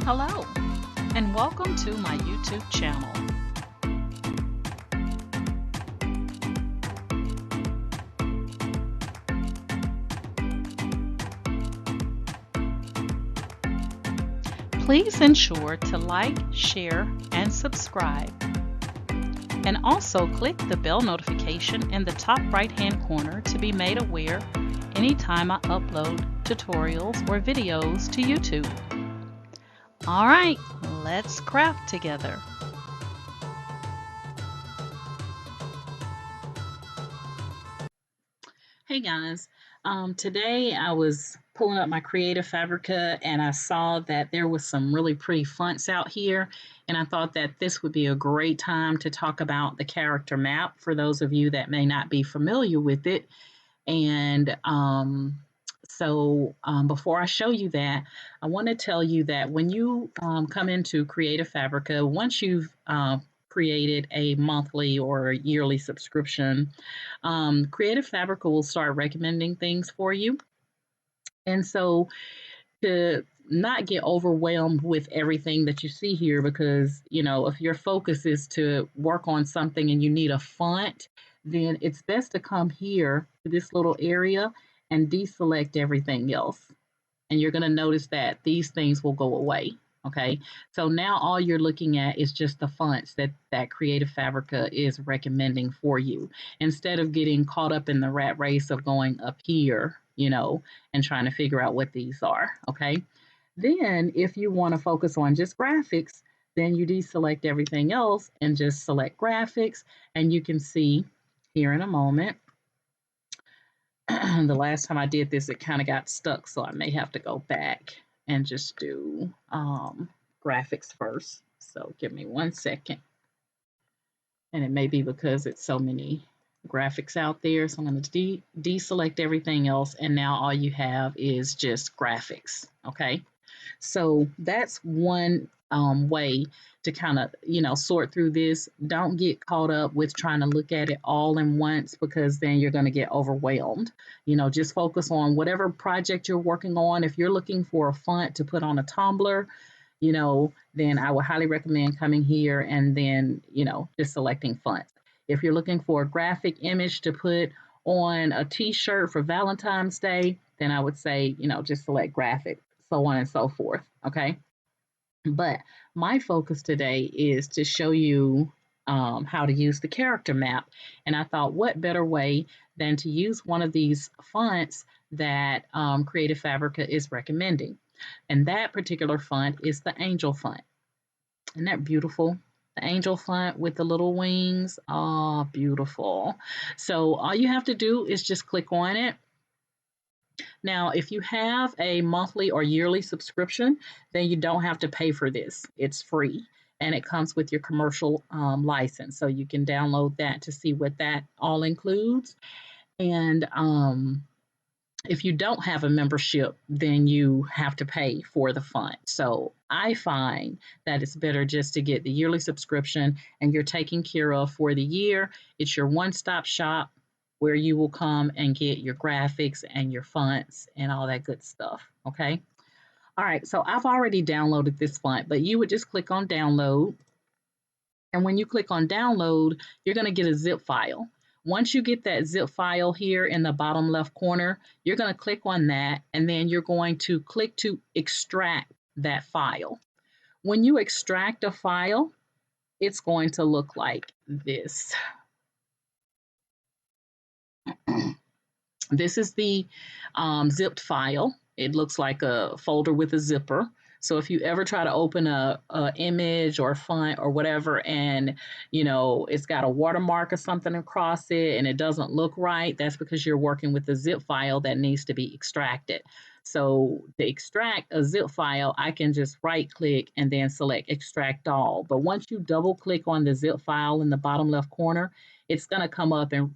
Hello, and welcome to my YouTube channel. Please ensure to like, share, and subscribe. And also click the bell notification in the top right-hand corner to be made aware anytime I upload tutorials or videos to YouTube. All right, let's craft together. Hey guys, today I was pulling up my Creative Fabrica and I saw that there was some really pretty fonts out here, and I thought that this would be a great time to talk about the character map for those of you that may not be familiar with it. And before I show you that, I want to tell you that when you come into Creative Fabrica, once you've created a monthly or yearly subscription, Creative Fabrica will start recommending things for you. And so to not get overwhelmed with everything that you see here, because, if your focus is to work on something and you need a font, then it's best to come here to this little area and deselect everything else. And you're going to notice that these things will go away. Okay, so now all you're looking at is just the fonts that Creative Fabrica is recommending for you, instead of getting caught up in the rat race of going up here, and trying to figure out what these are. Okay, then if you want to focus on just graphics, then you deselect everything else and just select graphics, and you can see here in a moment. The last time I did this, it kind of got stuck, so I may have to go back and just do graphics first. So give me 1 second. And it may be because it's so many graphics out there. So I'm going to deselect everything else. And now all you have is just graphics. Okay. So that's one way to kind of, sort through this. Don't get caught up with trying to look at it all in once, because then you're going to get overwhelmed. Just focus on whatever project you're working on. If you're looking for a font to put on a tumbler, then I would highly recommend coming here and then, just selecting fonts. If you're looking for a graphic image to put on a t-shirt for Valentine's Day, then I would say, just select graphic, so on and so forth. Okay. But my focus today is to show you how to use the character map. And I thought, what better way than to use one of these fonts that Creative Fabrica is recommending. And that particular font is the Angel font. Isn't that beautiful? The Angel font with the little wings. Oh, beautiful. So all you have to do is just click on it. Now, if you have a monthly or yearly subscription, then you don't have to pay for this. It's free, and it comes with your commercial license. So you can download that to see what that all includes. And if you don't have a membership, then you have to pay for the font. So I find that it's better just to get the yearly subscription, and you're taken care of for the year. It's your one-stop shop where you will come and get your graphics and your fonts and all that good stuff. Okay. All right. So I've already downloaded this font, but you would just click on download. And when you click on download, you're going to get a zip file. Once you get that zip file here in the bottom left corner, you're going to click on that, and then you're going to click to extract that file. When you extract a file, it's going to look like this. This is the zipped file. It looks like a folder with a zipper. So if you ever try to open a image or a font or whatever, and it's got a watermark or something across it and it doesn't look right, that's because you're working with a zip file that needs to be extracted. So to extract a zip file, I can just right click and then select extract all. But once you double click on the zip file in the bottom left corner, it's going to come up and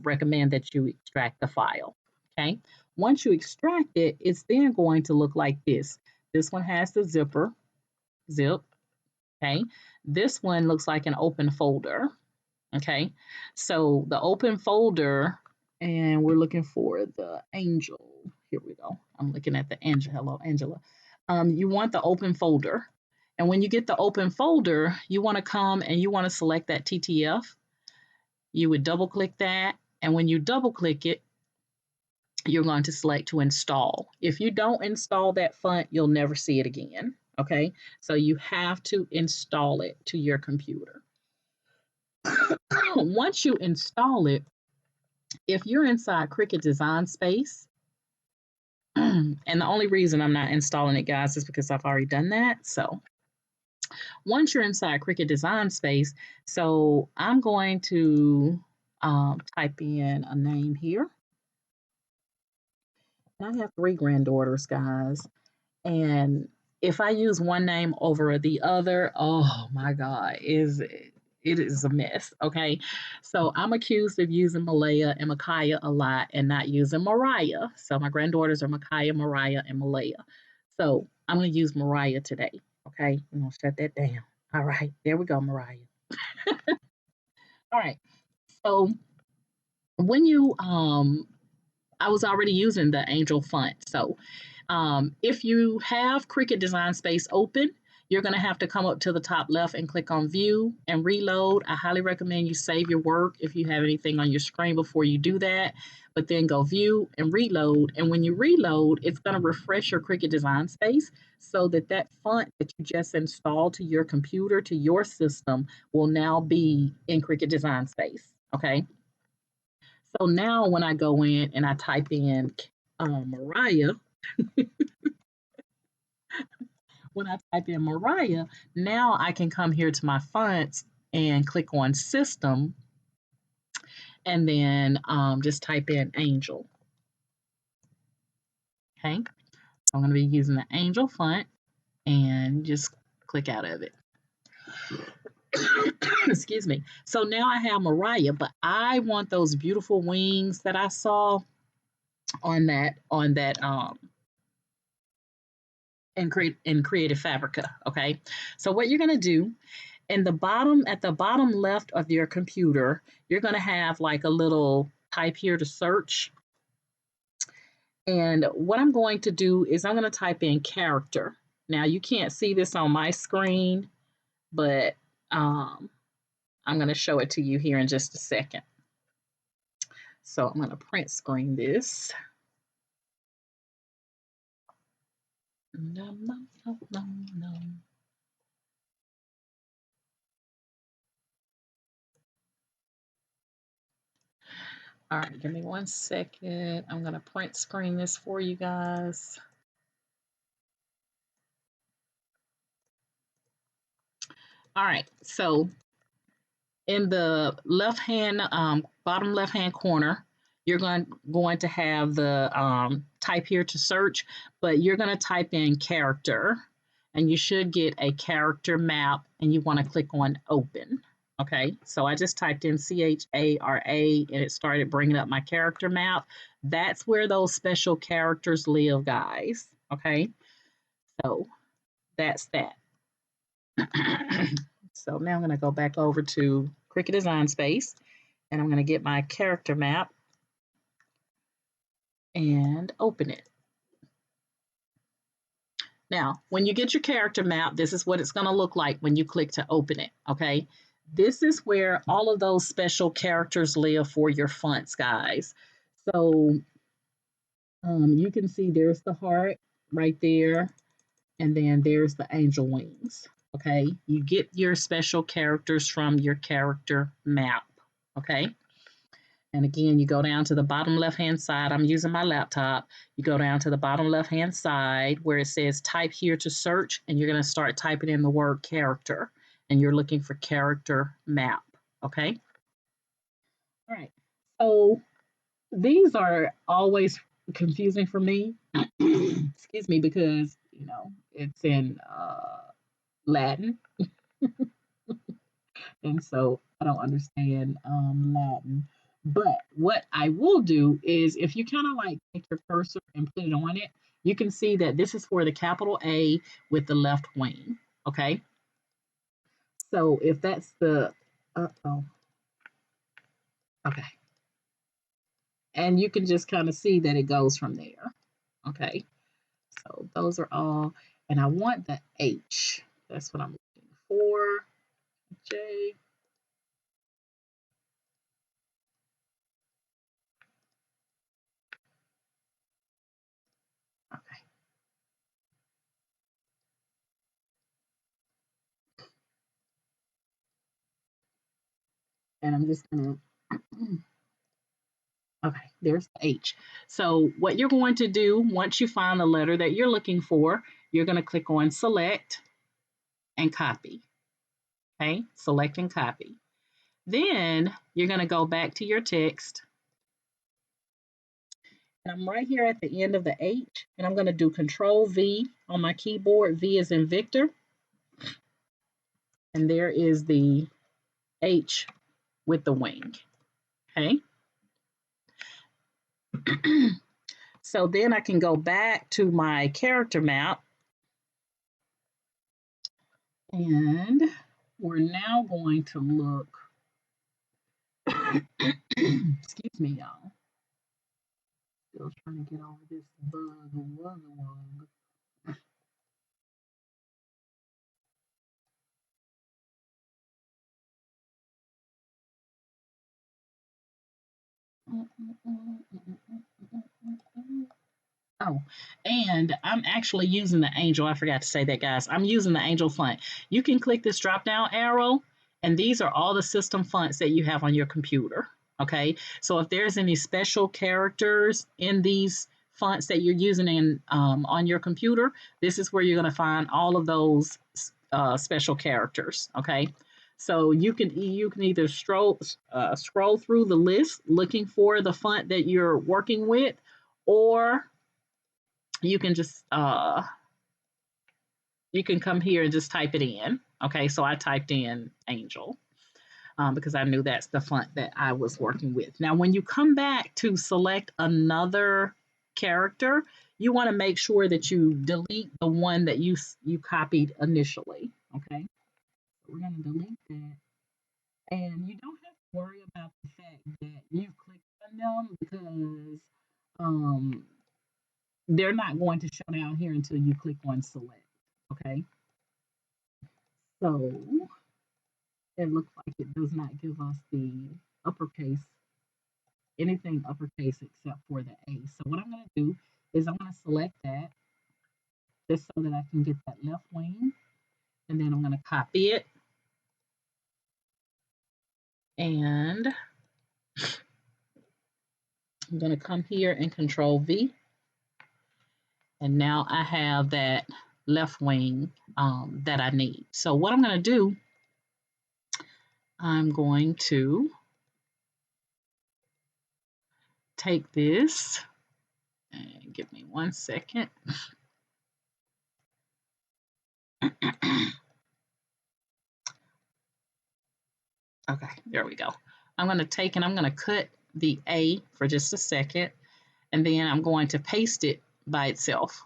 recommend that you extract the file. Okay. Once you extract it, it's then going to look like this. This one has the zip. Okay. This one looks like an open folder. Okay. So the open folder, and we're looking for the angel. Here we go. I'm looking at the angel. Hello, Angela. you want the open folder. And when you get the open folder, you want to come and you want to select that TTF. You would double click that. And when you double click it, you're going to select to install. If you don't install that font, you'll never see it again. Okay, so you have to install it to your computer. Once you install it, if you're inside Cricut Design Space, and the only reason I'm not installing it, guys, is because I've already done that. So once you're inside Cricut Design Space, so I'm going to type in a name here. And I have 3 granddaughters, guys. And if I use one name over the other, oh my God, it is a mess. Okay. So I'm accused of using Malaya and Micaiah a lot and not using Mariah. So my granddaughters are Micaiah, Mariah, and Malaya. So I'm going to use Mariah today. Okay. I'm going to shut that down. All right. There we go, Mariah. All right. So when you I was already using the Angel font. So if you have Cricut Design Space open, you're going to have to come up to the top left and click on View and Reload. I highly recommend you save your work if you have anything on your screen before you do that, but then go View and Reload. And when you reload, it's going to refresh your Cricut Design Space so that that font that you just installed to your computer, to your system, will now be in Cricut Design Space. Okay. So now when I go in and I type in Mariah, when I type in Mariah, now I can come here to my fonts and click on System and then just type in Angel. Okay, so I'm going to be using the Angel font and just click out of it. Excuse me. So now I have Mariah, but I want those beautiful wings that I saw on that in Creative Fabrica. Okay, so what you're going to do in the bottom, at the bottom left of your computer, you're going to have like a little type here to search. And what I'm going to do is I'm going to type in character. Now you can't see this on my screen, but I'm going to show it to you here in just a second. So I'm going to print screen this. No, no, no, no, no. All right, give me 1 second. I'm going to print screen this for you guys. All right, so in the left hand, bottom left hand corner, you're going to have the type here to search, but you're going to type in character and you should get a character map and you want to click on open. Okay, so I just typed in CHARA and it started bringing up my character map. That's where those special characters live, guys. Okay, so that's that. So now I'm going to go back over to Cricut Design Space and I'm going to get my character map and open it. Now, when you get your character map, this is what it's going to look like when you click to open it, okay? This is where all of those special characters live for your fonts, guys. So you can see there's the heart right there, and then there's the angel wings, okay? You get your special characters from your character map, okay? And again, you go down to the bottom left-hand side. I'm using my laptop. You go down to the bottom left-hand side where it says type here to search, and you're going to start typing in the word character, and you're looking for character map, okay? All right. So these are always confusing for me, excuse me, because, you know, it's in Latin, and so I don't understand Latin. But what I will do is if you kind of like take your cursor and put it on it, you can see that this is for the capital A with the left wing. Okay. So if that's the, uh-oh, okay. And you can just kind of see that it goes from there. Okay. So those are all. and I want the H. That's what I'm looking for. J. Okay. And I'm just gonna, okay, there's the H. So what you're going to do once you find the letter that you're looking for, you're gonna click on select and copy. Okay, select and copy. Then you're gonna go back to your text. And I'm right here at the end of the H, and I'm gonna do Control V on my keyboard. V is in Victor. And there is the H with the wing. Okay. So then I can go back to my character map, and we're now going to look, excuse me, y'all. Still trying to get over this bug. Oh, and I'm actually using the Angel. I forgot to say that, guys. I'm using the Angel font. You can click this drop down arrow, and these are all the system fonts that you have on your computer. Okay, so if there's any special characters in these fonts that you're using in on your computer, this is where you're going to find all of those special characters. Okay, so you can either scroll through the list looking for the font that you're working with, or you can just you can come here and just type it in. Okay, so I typed in Angel because I knew that's the font that I was working with. Now, when you come back to select another character, you want to make sure that you delete the one that you copied initially. Okay, so we're going to delete that, and you don't have to worry about the fact that you clicked on them because um, they're not going to show down here until you click on select. Okay, so it looks like it does not give us the uppercase, anything uppercase except for the A. So what I'm going to do is I'm going to select that just so that I can get that left wing, and then I'm going to copy it, and I'm going to come here and Control V, and now I have that left wing that I need. So what I'm going to do, I'm going to take this, and give me 1 second. Okay, there we go. I'm going to take and I'm going to cut the A for just a second, and then I'm going to paste it by itself.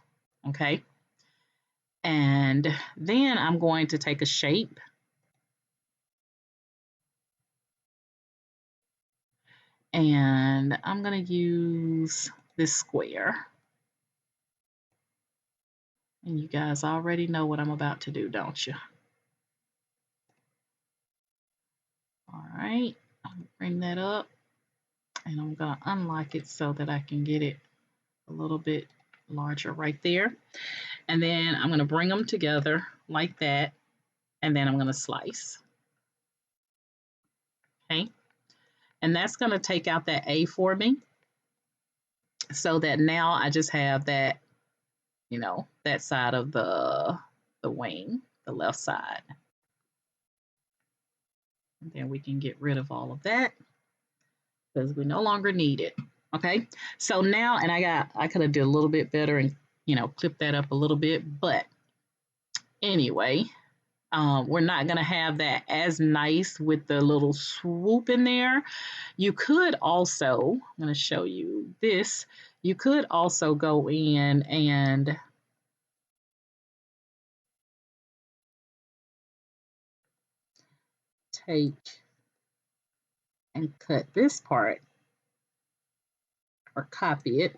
Okay. And then I'm going to take a shape, and I'm going to use this square. And you guys already know what I'm about to do, don't you? All right, I'll bring that up, and I'm going to unlock it so that I can get it a little bit larger right there. And then I'm going to bring them together like that, and then I'm going to slice. Okay, and that's going to take out that A for me, so that now I just have that, you know, that side of the wing, the left side. And then we can get rid of all of that because we no longer need it. Okay, so now, and I could have did a little bit better and, you know, clip that up a little bit, but anyway, we're not gonna have that as nice with the little swoop in there. You could also, I'm gonna show you this, you could also go in and take and cut this part or copy it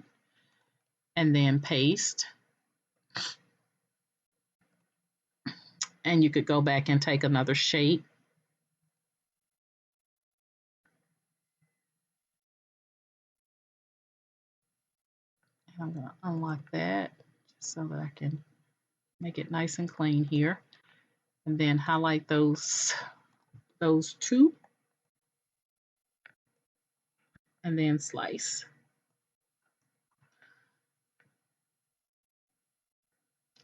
and then paste. and you could go back and take another shape. And I'm going to unlock that so that I can make it nice and clean here. And then highlight those two, and then slice.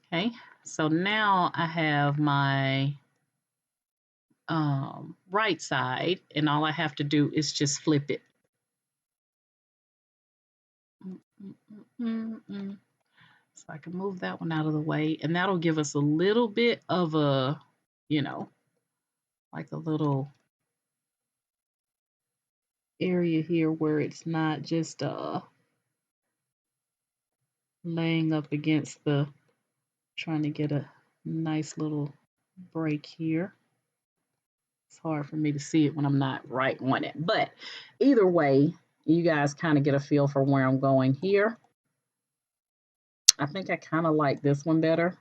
Okay, so now I have my right side, and all I have to do is just flip it. So I can move that one out of the way, and that'll give us a little bit of a, you know, like a little area here where it's not just laying up against the, trying to get a nice little break here. It's hard for me to see it when I'm not right on it, but either way, you guys kind of get a feel for where I'm going here. I think I kind of like this one better,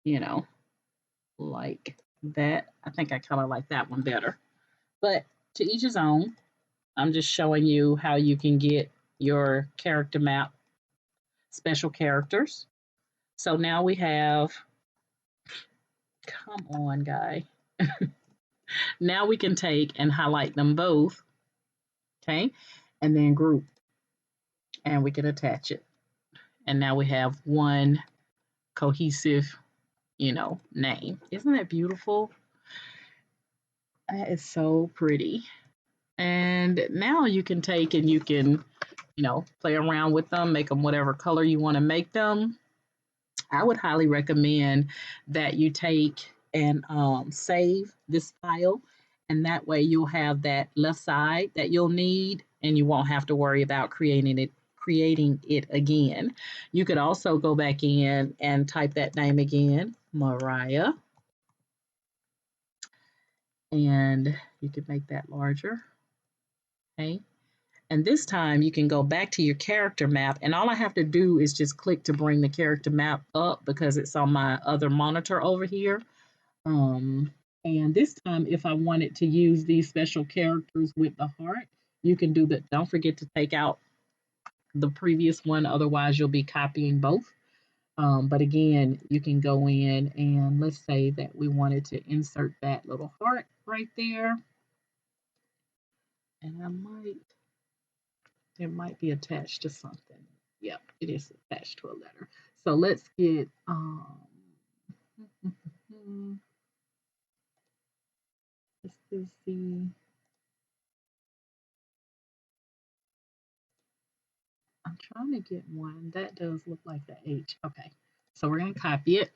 you know, like that. I think I kind of like that one better, but to each his own. I'm just showing you how you can get your character map special characters. So now we have, come on, guy. Now we can take and highlight them both, okay, and then group, and we can attach it. And now we have one cohesive, name. Isn't that beautiful? That is so pretty. And now you can take and you can, play around with them, make them whatever color you want to make them. I would highly recommend that you take and save this file, and that way you'll have that left side that you'll need, and you won't have to worry about creating it again. You could also go back in and type that name again, Mariah, and you can make that larger. Okay. And this time you can go back to your character map, and all I have to do is just click to bring the character map up because it's on my other monitor over here. And this time, if I wanted to use these special characters with the heart, you can do that. Don't forget to take out the previous one, otherwise you'll be copying both. But again, you can go in and let's say that we wanted to insert that little heart right there. And it might be attached to something. Yep, it is attached to a letter. So let's get this is the, I'm trying to get one that does look like the H. Okay, so we're going to copy it,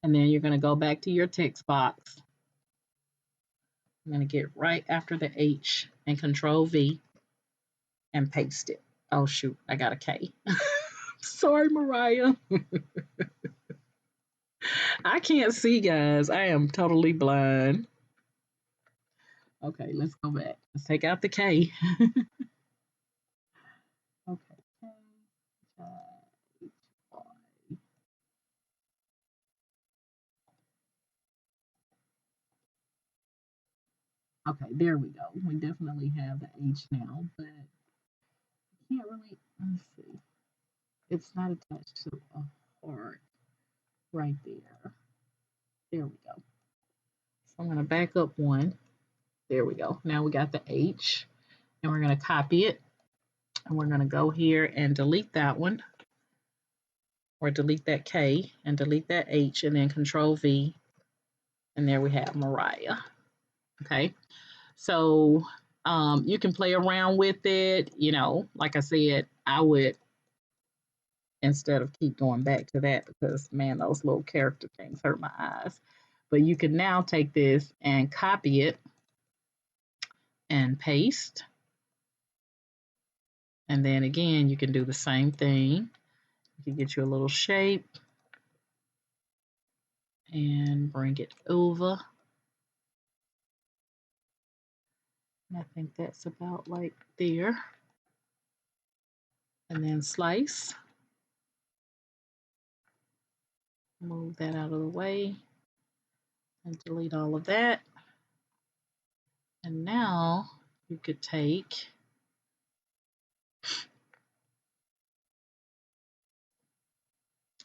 and then you're going to go back to your text box. I'm going to get right after the H and Control V and paste it. Oh shoot, I got a K. Sorry, Mariah. I can't see, guys. I am totally blind. Okay, let's go back. Let's take out the K. Okay. Okay, there we go. We definitely have the H now, but I can't really, let's see. It's not attached to a heart right there. There we go. So I'm going to back up one. There we go. Now we got the H, and we're going to copy it, and we're going to go here and delete that one, or delete that K and delete that H, and then Control V, and there we have Mariah. Okay, so you can play around with it. Like I said, I would, instead of keep going back to that, because man, those little character things hurt my eyes. But you can now take this and copy it and paste. And then again, you can do the same thing. You can get you a little shape and bring it over. And I think that's about like there. And then slice. Move that out of the way and delete all of that. And now you could take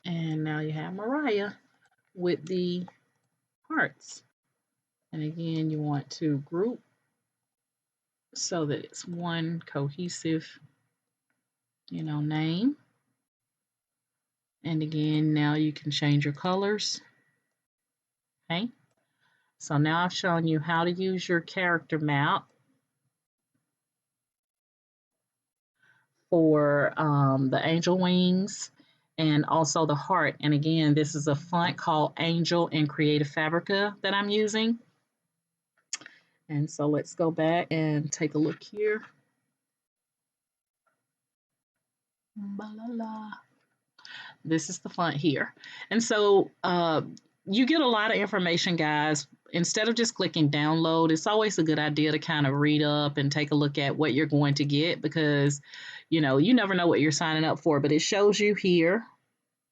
and now you have Mariah with the hearts. And again, you want to group so that it's one cohesive, name. And again, now you can change your colors. Okay. So now I've shown you how to use your character map for the angel wings and also the heart. And again, this is a font called Angel in Creative Fabrica that I'm using. And so let's go back and take a look here. This is the font here. And so you get a lot of information, guys. Instead of just clicking download, it's always a good idea to kind of read up and take a look at what you're going to get because, you never know what you're signing up for, but it shows you here,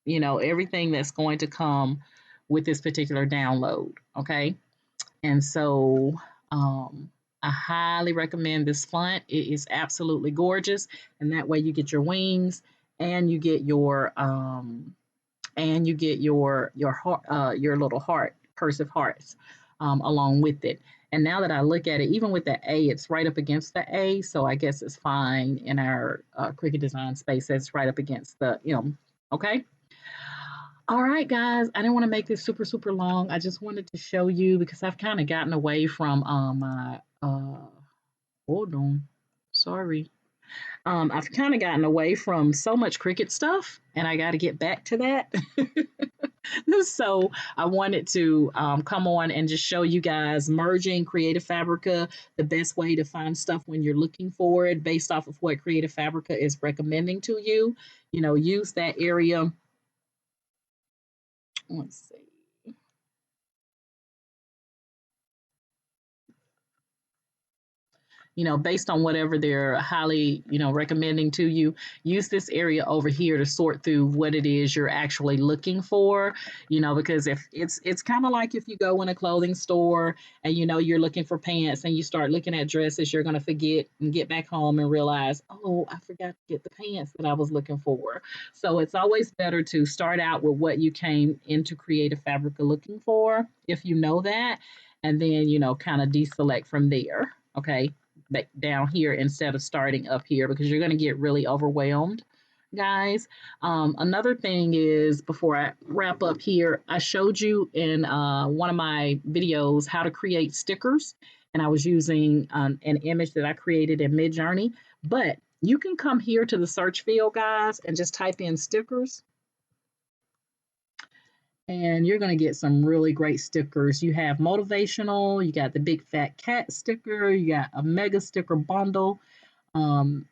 everything that's going to come with this particular download. Okay. And so I highly recommend this font. It is absolutely gorgeous. And that way you get your wings and you get your your little heart, cursive hearts, along with it. And now that I look at it, even with the A, it's right up against the A, so I guess it's fine in our Cricut Design Space. It's right up against the okay. All right, guys, I didn't want to make this super, super long. I just wanted to show you because I've kind of gotten away from my, hold on, sorry. I've kind of gotten away from so much Cricut stuff and I got to get back to that. So I wanted to come on and just show you guys merging Creative Fabrica, the best way to find stuff when you're looking for it based off of what Creative Fabrica is recommending to you. Use that area. Let's see. Based on whatever they're highly, recommending to you, use this area over here to sort through what it is you're actually looking for, because if it's kind of like if you go in a clothing store and you're looking for pants and you start looking at dresses, you're going to forget and get back home and realize, oh, I forgot to get the pants that I was looking for. So it's always better to start out with what you came into Creative Fabrica looking for, if you know that, and then, kind of deselect from there. Okay, back down here instead of starting up here because you're going to get really overwhelmed, guys. Another thing is, before I wrap up here, I showed you in one of my videos how to create stickers, and I was using an image that I created in Midjourney. But you can come here to the search field, guys, and just type in stickers. And you're going to get some really great stickers. You have motivational, you got the big fat cat sticker, you got a mega sticker bundle. Um,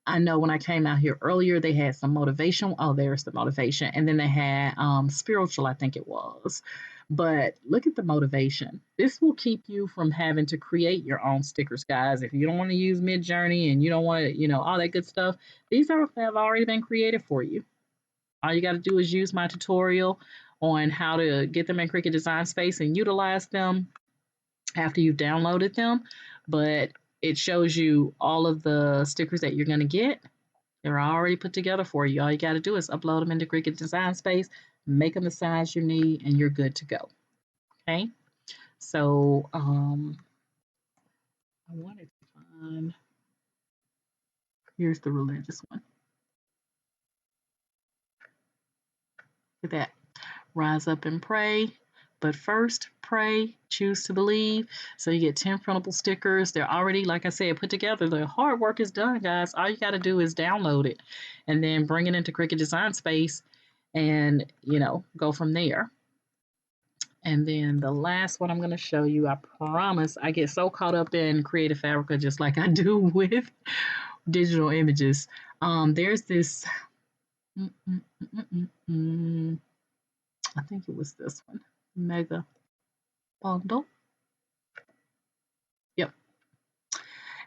I know when I came out here earlier, they had some motivation. Oh, there's the motivation. And then they had spiritual, I think it was. But look at the motivation. This will keep you from having to create your own stickers, guys. If you don't want to use Midjourney and you don't want to, all that good stuff, these have already been created for you. All you got to do is use my tutorial on how to get them in Cricut Design Space and utilize them after you've downloaded them. But it shows you all of the stickers that you're going to get. They're already put together for you. All you got to do is upload them into Cricut Design Space, make them the size you need, and you're good to go. Okay? So, I wanted to find, here's the religious one. Look at that. Rise up and pray. But first, pray, choose to believe. So you get 10 printable stickers. They're already, like I said, put together. The hard work is done, guys. All you got to do is download it and then bring it into Cricut Design Space and, go from there. And then the last one I'm going to show you, I promise, I get so caught up in Creative Fabrica just like I do with digital images. There's this, I think it was this one, Mega Bundle. Yep.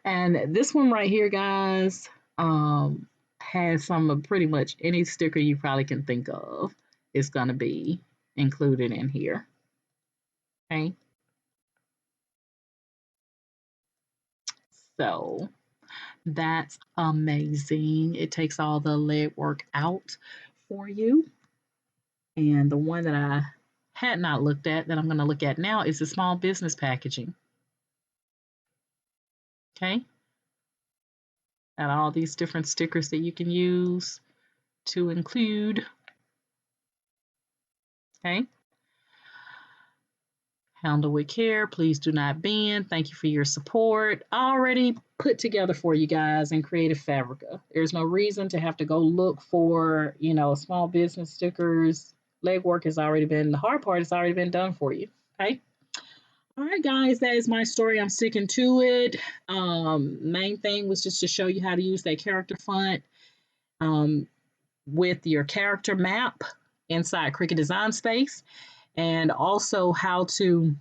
And this one right here, guys, has some of pretty much any sticker you probably can think of. It's going to be included in here. Okay. So that's amazing. It takes all the legwork out for you. And the one that I had not looked at that I'm going to look at now is the small business packaging. Okay. And all these different stickers that you can use to include. Okay. Handle with care. Please do not bend. Thank you for your support. Already put together for you guys in Creative Fabrica. There's no reason to have to go look for, small business stickers. Legwork has already been, the hard part has already been done for you. Okay. All right, guys, that is my story. I'm sticking to it. Main thing was just to show you how to use that character font with your character map inside Cricut Design Space, and also how to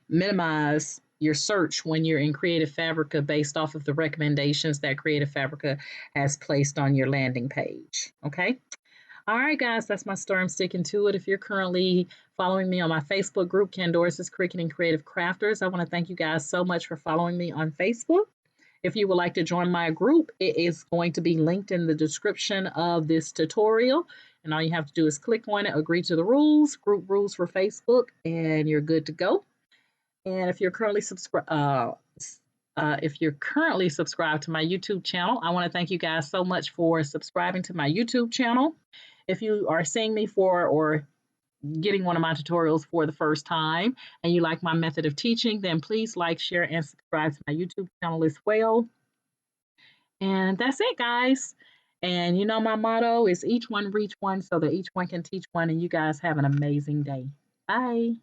minimize your search when you're in Creative Fabrica based off of the recommendations that Creative Fabrica has placed on your landing page. Okay. All right, guys, that's my story. I'm sticking to it. If you're currently following me on my Facebook group, Candoris's Cricut and Creative Crafters, I want to thank you guys so much for following me on Facebook. If you would like to join my group, it is going to be linked in the description of this tutorial. And all you have to do is click on it, agree to the rules, group rules for Facebook, and you're good to go. And if you're currently subscribed to my YouTube channel, I want to thank you guys so much for subscribing to my YouTube channel. If you are seeing me for or getting one of my tutorials for the first time and you like my method of teaching, then please like, share, and subscribe to my YouTube channel as well. And that's it, guys. And my motto is each one reach one so that each one can teach one. And you guys have an amazing day. Bye.